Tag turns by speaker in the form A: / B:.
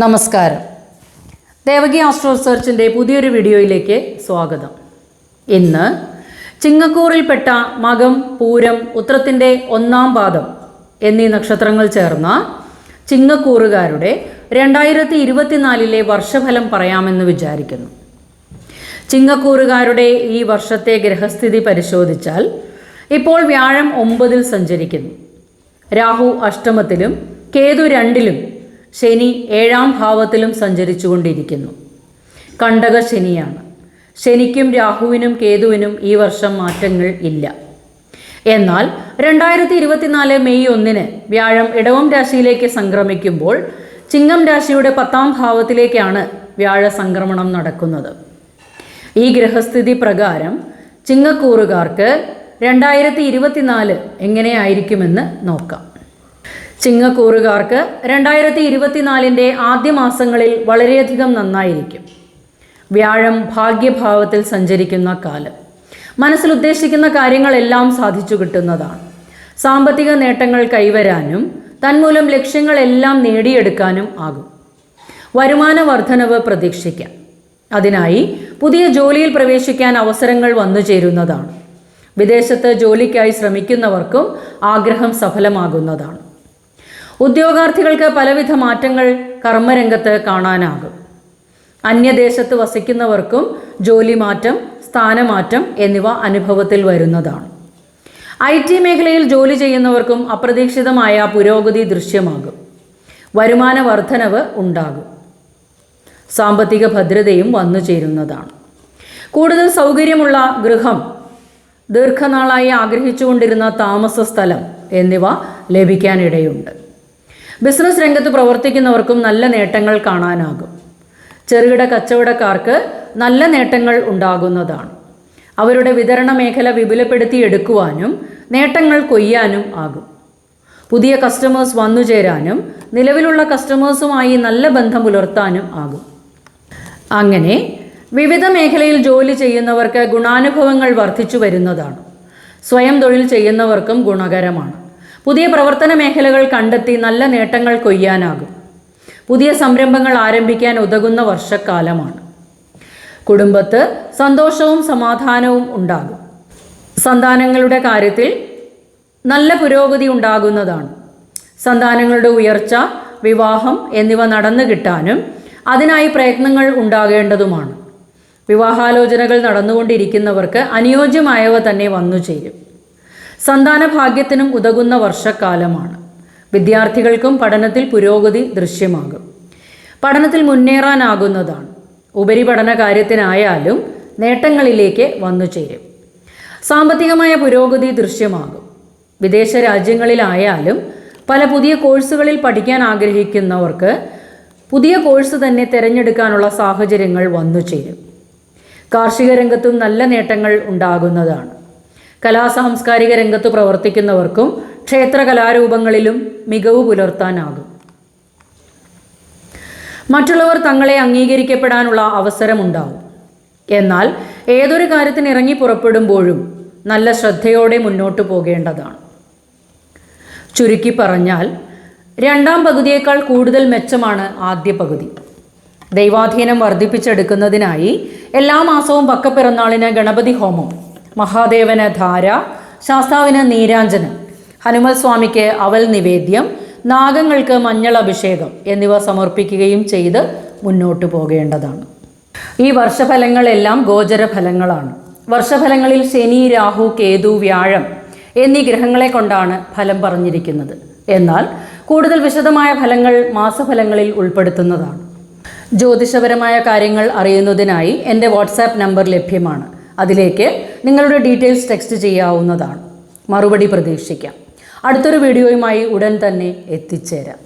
A: നമസ്കാരം. ദേവകി ആസ്ട്രോ റിസർച്ചിൻ്റെ പുതിയൊരു വീഡിയോയിലേക്ക് സ്വാഗതം. ഇന്ന് ചിങ്ങക്കൂറിൽപ്പെട്ട മകം, പൂരം, ഉത്രത്തിൻ്റെ ഒന്നാം പാദം എന്നീ നക്ഷത്രങ്ങൾ ചേർന്ന ചിങ്ങക്കൂറുകാരുടെ 2024 വർഷഫലം പറയാമെന്ന് വിചാരിക്കുന്നു. ചിങ്ങക്കൂറുകാരുടെ ഈ വർഷത്തെ ഗ്രഹസ്ഥിതി പരിശോധിച്ചാൽ ഇപ്പോൾ വ്യാഴം 9-ൽ സഞ്ചരിക്കുന്നു. രാഹു അഷ്ടമത്തിലും കേതു 2-ലും ശനി 7-ാം ഭാവത്തിലും സഞ്ചരിച്ചു കൊണ്ടിരിക്കുന്നു. കണ്ടക ശനിയാണ്. ശനിക്കും രാഹുവിനും കേതുവിനും ഈ വർഷം മാറ്റങ്ങൾ ഇല്ല. എന്നാൽ 2024 മെയ് 1-ന് വ്യാഴം ഇടവം രാശിയിലേക്ക് സംക്രമിക്കുമ്പോൾ ചിങ്ങം രാശിയുടെ 10-ാം ഭാവത്തിലേക്കാണ് വ്യാഴ സംക്രമണം നടക്കുന്നത്. ഈ ഗ്രഹസ്ഥിതി പ്രകാരം ചിങ്ങക്കൂറുകാർക്ക് 2024 എങ്ങനെയായിരിക്കുമെന്ന് നോക്കാം. ചിങ്ങക്കൂറുകാർക്ക് 2024 ആദ്യ മാസങ്ങളിൽ വളരെയധികം നന്നായിരിക്കും. വ്യാഴം ഭാഗ്യഭാവത്തിൽ സഞ്ചരിക്കുന്ന കാലം. മനസ്സിൽ ഉദ്ദേശിക്കുന്ന കാര്യങ്ങളെല്ലാം സാധിച്ചു കിട്ടുന്നതാണ്. സാമ്പത്തിക നേട്ടങ്ങൾ കൈവരാനും തന്മൂലം ലക്ഷ്യങ്ങളെല്ലാം നേടിയെടുക്കാനും ആകും. വരുമാന വർധനവ് പ്രതീക്ഷിക്കാം. അതിനായി പുതിയ ജോലിയിൽ പ്രവേശിക്കാൻ അവസരങ്ങൾ വന്നു ചേരുന്നതാണ്. വിദേശത്ത് ജോലിക്കായി ശ്രമിക്കുന്നവർക്കും ആഗ്രഹം സഫലമാകുന്നതാണ്. ഉദ്യോഗാർത്ഥികൾക്ക് പലവിധ മാറ്റങ്ങൾ കർമ്മരംഗത്ത് കാണാനാകും. അന്യദേശത്ത് വസിക്കുന്നവർക്കും ജോലി മാറ്റം, സ്ഥാനമാറ്റം എന്നിവ അനുഭവത്തിൽ വരുന്നതാണ്. IT മേഖലയിൽ ജോലി ചെയ്യുന്നവർക്കും അപ്രതീക്ഷിതമായ പുരോഗതി ദൃശ്യമാകും. വരുമാന വർധനവ് ഉണ്ടാകും. സാമ്പത്തിക ഭദ്രതയും വന്നു ചേരുന്നതാണ്. കൂടുതൽ സൗകര്യമുള്ള ഗൃഹം, ദീർഘനാളായി ആഗ്രഹിച്ചുകൊണ്ടിരുന്ന താമസ സ്ഥലം എന്നിവ ലഭിക്കാനിടയുണ്ട്. ബിസിനസ് രംഗത്ത് പ്രവർത്തിക്കുന്നവർക്കും നല്ല നേട്ടങ്ങൾ കാണാനാകും. ചെറുകിട കച്ചവടക്കാർക്ക് നല്ല നേട്ടങ്ങൾ ഉണ്ടാകുന്നതാണ്. അവരുടെ വിതരണ മേഖല വിപുലപ്പെടുത്തിയെടുക്കുവാനും നേട്ടങ്ങൾ കൊയ്യാനും ആകും. പുതിയ കസ്റ്റമേഴ്സ് വന്നു ചേരാനും നിലവിലുള്ള കസ്റ്റമേഴ്സുമായി നല്ല ബന്ധം പുലർത്താനും ആകും. അങ്ങനെ വിവിധ മേഖലയിൽ ജോലി ചെയ്യുന്നവർക്ക് ഗുണാനുഭവങ്ങൾ വർദ്ധിച്ചു വരുന്നതാണ്. സ്വയം തൊഴിൽ ചെയ്യുന്നവർക്കും ഗുണകരമാണ്. പുതിയ പ്രവർത്തന മേഖലകൾ കണ്ടെത്തി നല്ല നേട്ടങ്ങൾ കൊയ്യാനാകും. പുതിയ സംരംഭങ്ങൾ ആരംഭിക്കാൻ ഉതകുന്ന വർഷക്കാലമാണ്. കുടുംബത്ത് സന്തോഷവും സമാധാനവും ഉണ്ടാകും. സന്താനങ്ങളുടെ കാര്യത്തിൽ നല്ല പുരോഗതി ഉണ്ടാകുന്നതാണ്. സന്താനങ്ങളുടെ ഉയർച്ച, വിവാഹം എന്നിവ നടന്നു കിട്ടാനും അതിനായി പ്രയത്നങ്ങൾ ഉണ്ടാകേണ്ടതുമാണ്. വിവാഹാലോചനകൾ നടന്നുകൊണ്ടിരിക്കുന്നവർക്ക് അനുയോജ്യമായവ തന്നെ വന്നു ചേരും. സന്താന ഭാഗ്യത്തിനും ഉതകുന്ന വർഷക്കാലമാണ്. വിദ്യാർത്ഥികൾക്കും പഠനത്തിൽ പുരോഗതി ദൃശ്യമാകും. പഠനത്തിൽ മുന്നേറാനാകുന്നതാണ്. ഉപരിപഠന കാര്യത്തിനായാലും നേട്ടങ്ങളിലേക്ക് വന്നു ചേരും. സാമ്പത്തികമായ പുരോഗതി ദൃശ്യമാകും. വിദേശ രാജ്യങ്ങളിലായാലും പല പുതിയ കോഴ്സുകളിൽ പഠിക്കാൻ ആഗ്രഹിക്കുന്നവർക്ക് പുതിയ കോഴ്സ് തന്നെ തിരഞ്ഞെടുക്കാനുള്ള സാഹചര്യങ്ങൾ വന്നു ചേരും. കാർഷിക രംഗത്തും നല്ല നേട്ടങ്ങൾ ഉണ്ടാകുന്നതാണ്. കലാസാംസ്കാരിക രംഗത്ത് പ്രവർത്തിക്കുന്നവർക്കും ക്ഷേത്ര കലാരൂപങ്ങളിലും മികവ് പുലർത്താനാകും. മറ്റുള്ളവർ തങ്ങളെ അംഗീകരിക്കപ്പെടാനുള്ള അവസരമുണ്ടാവും. എന്നാൽ ഏതൊരു കാര്യത്തിന് ഇറങ്ങി പുറപ്പെടുമ്പോഴും നല്ല ശ്രദ്ധയോടെ മുന്നോട്ട് പോകേണ്ടതാണ്. ചുരുക്കി പറഞ്ഞാൽ 2ാം പകുതിയേക്കാൾ കൂടുതൽ മെച്ചമാണ് ആദ്യ പകുതി. ദൈവാധീനം വർദ്ധിപ്പിച്ചെടുക്കുന്നതിനായി എല്ലാ മാസവും പക്കപ്പിറന്നാളിന് ഗണപതി ഹോമം, മഹാദേവന് ധാര, ശാസ്താവിന് നീരാഞ്ജനം, ഹനുമൽ സ്വാമിക്ക് അവൽ നിവേദ്യം, നാഗങ്ങൾക്ക് മഞ്ഞൾ അഭിഷേകം എന്നിവ സമർപ്പിക്കുകയും ചെയ്ത് മുന്നോട്ട് പോകേണ്ടതാണ്. ഈ വർഷഫലങ്ങളെല്ലാം ഗോചര ഫലങ്ങളാണ്. വർഷഫലങ്ങളിൽ ശനി, രാഹു, കേതു, വ്യാഴം എന്നീ ഗ്രഹങ്ങളെ കൊണ്ടാണ് ഫലം പറഞ്ഞിരിക്കുന്നത്. എന്നാൽ കൂടുതൽ വിശദമായ ഫലങ്ങൾ മാസഫലങ്ങളിൽ ഉൾപ്പെടുത്തുന്നതാണ്. ജ്യോതിഷപരമായ കാര്യങ്ങൾ അറിയുന്നതിനായി എൻ്റെ വാട്സാപ്പ് നമ്പർ ലഭ്യമാണ്. അതിലേക്ക് നിങ്ങളുടെ ഡീറ്റെയിൽസ് ടെക്സ്റ്റ് ചെയ്യാവുന്നതാണ്. മറുപടി പ്രതീക്ഷിക്കാം. അടുത്തൊരു വീഡിയോയുമായി ഉടൻ തന്നെ എത്തിച്ചേരാം.